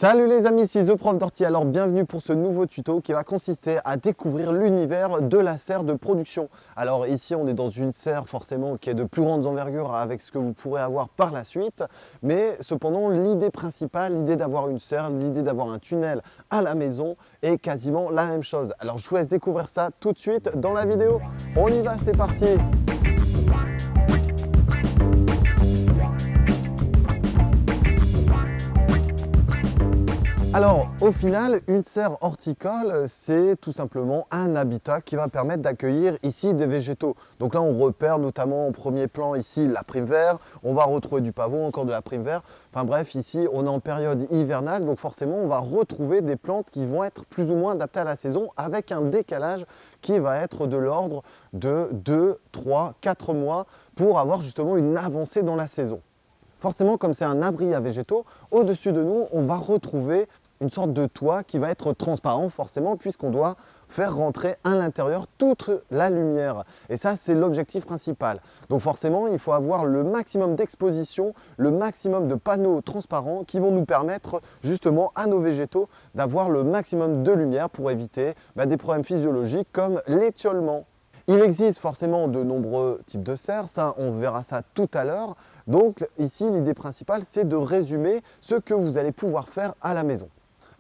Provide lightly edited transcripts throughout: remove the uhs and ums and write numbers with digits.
Salut les amis, c'est The Prof d'Ortie. Alors bienvenue pour ce nouveau tuto qui va consister à découvrir l'univers de la serre de production. Alors ici on est dans une serre forcément qui est de plus grande envergure avec ce que vous pourrez avoir par la suite. Mais cependant l'idée principale, l'idée d'avoir une serre, l'idée d'avoir un tunnel à la maison est quasiment la même chose. Alors je vous laisse découvrir ça tout de suite dans la vidéo. On y va, c'est parti! Alors, au final, une serre horticole, c'est tout simplement un habitat qui va permettre d'accueillir ici des végétaux. Donc là, on repère notamment en premier plan ici la prime vert. On va retrouver du pavot, encore de la prime vert. Enfin bref, ici, on est en période hivernale. Donc forcément, on va retrouver des plantes qui vont être plus ou moins adaptées à la saison avec un décalage qui va être de l'ordre de 2, 3, 4 mois pour avoir justement une avancée dans la saison. Forcément, comme c'est un abri à végétaux, au-dessus de nous, on va retrouver une sorte de toit qui va être transparent forcément puisqu'on doit faire rentrer à l'intérieur toute la lumière. Et ça, c'est l'objectif principal. Donc forcément, il faut avoir le maximum d'exposition, le maximum de panneaux transparents qui vont nous permettre justement à nos végétaux d'avoir le maximum de lumière pour éviter des problèmes physiologiques comme l'étiolement. Il existe forcément de nombreux types de serres, ça on verra ça tout à l'heure. Donc ici, l'idée principale, c'est de résumer ce que vous allez pouvoir faire à la maison.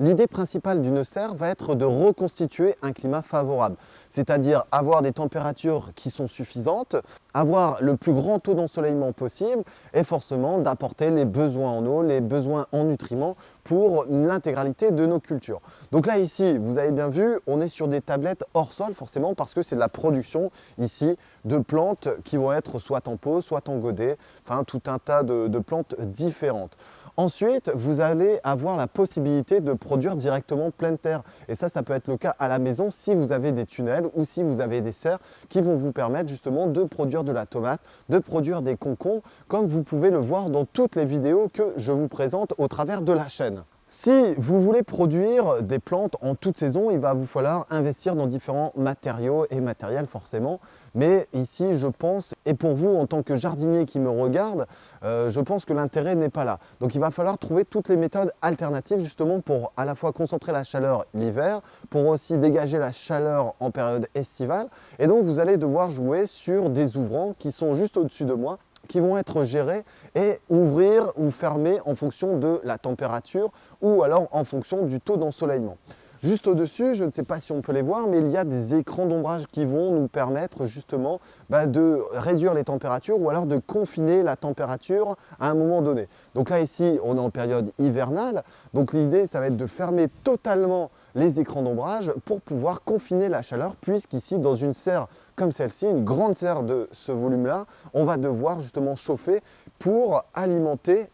L'idée principale d'une serre va être de reconstituer un climat favorable, c'est-à-dire avoir des températures qui sont suffisantes, avoir le plus grand taux d'ensoleillement possible et forcément d'apporter les besoins en eau, les besoins en nutriments pour l'intégralité de nos cultures. Donc là ici, vous avez bien vu, on est sur des tablettes hors sol forcément parce que c'est de la production ici de plantes qui vont être soit en pot, soit en godet, enfin tout un tas de plantes différentes. Ensuite, vous allez avoir la possibilité de produire directement pleine terre. Et ça peut être le cas à la maison si vous avez des tunnels ou si vous avez des serres qui vont vous permettre justement de produire de la tomate, de produire des concombres, comme vous pouvez le voir dans toutes les vidéos que je vous présente au travers de la chaîne. Si vous voulez produire des plantes en toute saison, il va vous falloir investir dans différents matériaux et matériels forcément. Mais ici, je pense, et pour vous en tant que jardinier qui me regarde, je pense que l'intérêt n'est pas là. Donc il va falloir trouver toutes les méthodes alternatives justement pour à la fois concentrer la chaleur l'hiver, pour aussi dégager la chaleur en période estivale. Et donc vous allez devoir jouer sur des ouvrants qui sont juste au-dessus de moi, qui vont être gérés et ouvrir ou fermer en fonction de la température ou alors en fonction du taux d'ensoleillement. Juste au-dessus, je ne sais pas si on peut les voir, mais il y a des écrans d'ombrage qui vont nous permettre justement de réduire les températures ou alors de confiner la température à un moment donné. Donc là ici, on est en période hivernale, donc l'idée ça va être de fermer totalement les écrans d'ombrage pour pouvoir confiner la chaleur puisqu'ici dans une serre comme celle-ci, une grande serre de ce volume-là, on va devoir justement chauffer pour alimenter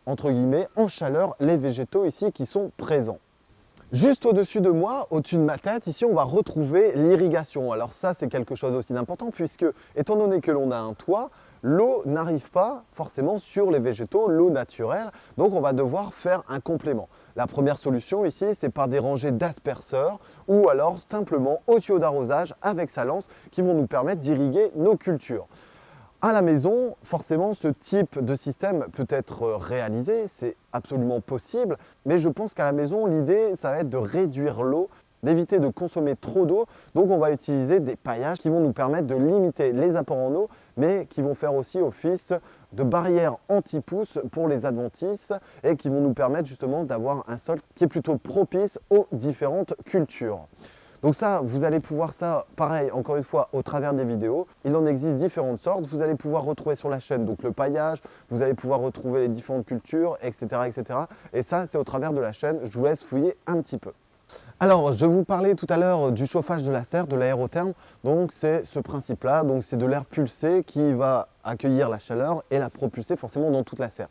entre guillemets en chaleur les végétaux ici qui sont présents. Juste au-dessus de moi, au-dessus de ma tête, ici on va retrouver l'irrigation. Alors ça c'est quelque chose aussi d'important puisque étant donné que l'on a un toit, l'eau n'arrive pas forcément sur les végétaux, l'eau naturelle, donc on va devoir faire un complément. La première solution ici, c'est par des rangées d'asperceurs ou alors simplement au tuyau d'arrosage avec sa lance qui vont nous permettre d'irriguer nos cultures. À la maison, forcément, ce type de système peut être réalisé, c'est absolument possible, mais je pense qu'à la maison, l'idée, ça va être de réduire l'eau, d'éviter de consommer trop d'eau. Donc on va utiliser des paillages qui vont nous permettre de limiter les apports en eau, mais qui vont faire aussi office de barrière anti-pousse pour les adventices et qui vont nous permettre justement d'avoir un sol qui est plutôt propice aux différentes cultures. Donc ça, vous allez pouvoir ça, pareil, encore une fois, au travers des vidéos. Il en existe différentes sortes. Vous allez pouvoir retrouver sur la chaîne donc le paillage, vous allez pouvoir retrouver les différentes cultures, etc. etc. Et ça, c'est au travers de la chaîne. Je vous laisse fouiller un petit peu. Alors, je vous parlais tout à l'heure du chauffage de la serre, de l'aérotherme. Donc, c'est ce principe-là. Donc, c'est de l'air pulsé qui va accueillir la chaleur et la propulser forcément dans toute la serre.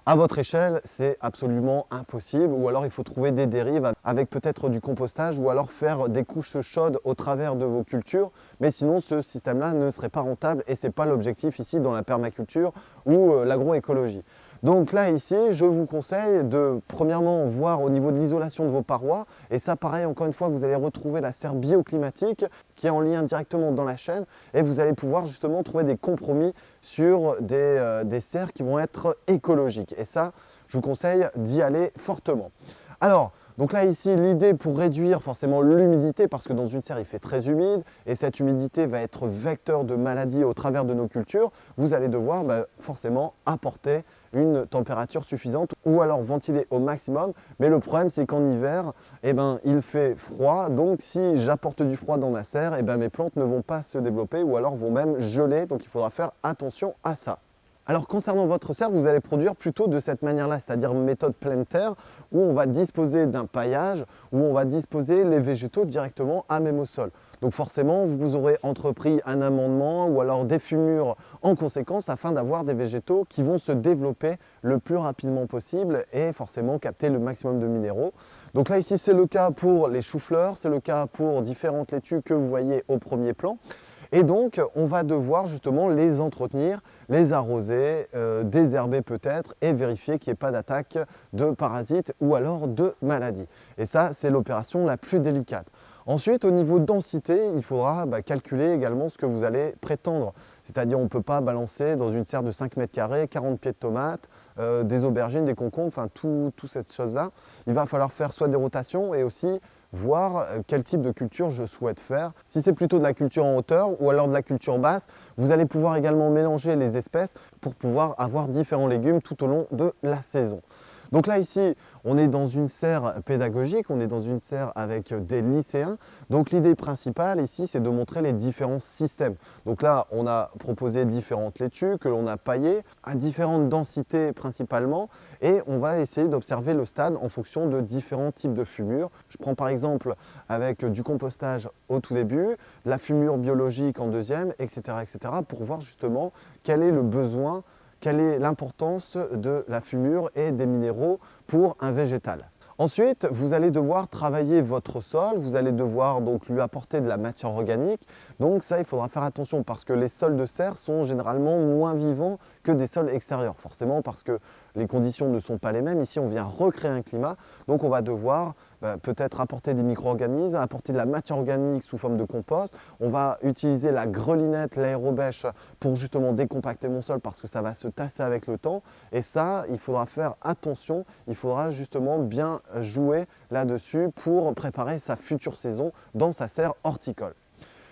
À votre échelle, c'est absolument impossible ou alors il faut trouver des dérives avec peut-être du compostage ou alors faire des couches chaudes au travers de vos cultures. Mais sinon, ce système-là ne serait pas rentable et ce n'est pas l'objectif ici dans la permaculture ou l'agroécologie. Donc là, ici, je vous conseille de, premièrement, voir au niveau de l'isolation de vos parois. Et ça, pareil, encore une fois, vous allez retrouver la serre bioclimatique qui est en lien directement dans la chaîne. Et vous allez pouvoir justement trouver des compromis sur des serres qui vont être écologiques. Et ça, je vous conseille d'y aller fortement. Alors, donc là ici, l'idée pour réduire forcément l'humidité, parce que dans une serre il fait très humide et cette humidité va être vecteur de maladies au travers de nos cultures, vous allez devoir forcément apporter une température suffisante ou alors ventiler au maximum. Mais le problème c'est qu'en hiver, il fait froid, donc si j'apporte du froid dans ma serre, mes plantes ne vont pas se développer ou alors vont même geler, donc il faudra faire attention à ça. Alors concernant votre serre, vous allez produire plutôt de cette manière-là, c'est-à-dire méthode pleine terre, où on va disposer d'un paillage, où on va disposer les végétaux directement à même au sol. Donc forcément, vous aurez entrepris un amendement ou alors des fumures en conséquence afin d'avoir des végétaux qui vont se développer le plus rapidement possible et forcément capter le maximum de minéraux. Donc là ici c'est le cas pour les choux-fleurs, c'est le cas pour différentes laitues que vous voyez au premier plan. Et donc, on va devoir justement les entretenir, les arroser, désherber peut-être et vérifier qu'il n'y ait pas d'attaque de parasites ou alors de maladies. Et ça, c'est l'opération la plus délicate. Ensuite, au niveau densité, il faudra calculer également ce que vous allez prétendre. C'est-à-dire, on ne peut pas balancer dans une serre de 5 mètres carrés 40 pieds de tomates, des aubergines, des concombres, enfin tout cette chose-là. Il va falloir faire soit des rotations et aussi voir quel type de culture je souhaite faire. Si c'est plutôt de la culture en hauteur ou alors de la culture basse, vous allez pouvoir également mélanger les espèces pour pouvoir avoir différents légumes tout au long de la saison. Donc là ici, on est dans une serre pédagogique, on est dans une serre avec des lycéens. Donc l'idée principale ici, c'est de montrer les différents systèmes. Donc là, on a proposé différentes laitues que l'on a paillées à différentes densités principalement et on va essayer d'observer le stade en fonction de différents types de fumures. Je prends par exemple avec du compostage au tout début, la fumure biologique en deuxième, etc. pour voir justement quel est le besoin, quelle est l'importance de la fumure et des minéraux pour un végétal. Ensuite, vous allez devoir travailler votre sol, vous allez devoir donc lui apporter de la matière organique. Donc ça, il faudra faire attention parce que les sols de serre sont généralement moins vivants que des sols extérieurs. Forcément parce que les conditions ne sont pas les mêmes. Ici, on vient recréer un climat, donc on va devoir peut-être apporter des micro-organismes, apporter de la matière organique sous forme de compost. On va utiliser la grelinette, l'aérobêche pour justement décompacter mon sol parce que ça va se tasser avec le temps. Et ça, il faudra faire attention, il faudra justement bien jouer là-dessus pour préparer sa future saison dans sa serre horticole.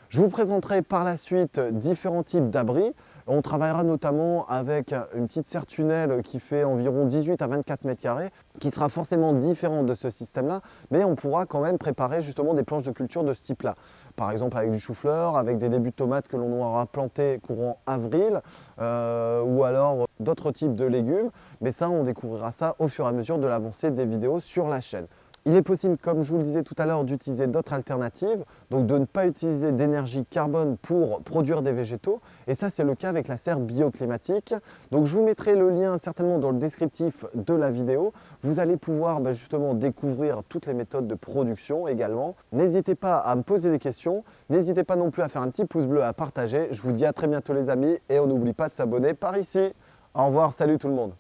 Je vous présenterai par la suite différents types d'abris. On travaillera notamment avec une petite serre tunnel qui fait environ 18 à 24 mètres carrés, qui sera forcément différente de ce système-là, mais on pourra quand même préparer justement des planches de culture de ce type-là. Par exemple avec du chou-fleur, avec des débuts de tomates que l'on aura plantés courant avril, ou alors d'autres types de légumes. Mais ça, on découvrira ça au fur et à mesure de l'avancée des vidéos sur la chaîne. Il est possible, comme je vous le disais tout à l'heure, d'utiliser d'autres alternatives, donc de ne pas utiliser d'énergie carbone pour produire des végétaux. Et ça, c'est le cas avec la serre bioclimatique. Donc je vous mettrai le lien certainement dans le descriptif de la vidéo. Vous allez pouvoir justement découvrir toutes les méthodes de production également. N'hésitez pas à me poser des questions. N'hésitez pas non plus à faire un petit pouce bleu, à partager. Je vous dis à très bientôt les amis et on n'oublie pas de s'abonner par ici. Au revoir, salut tout le monde.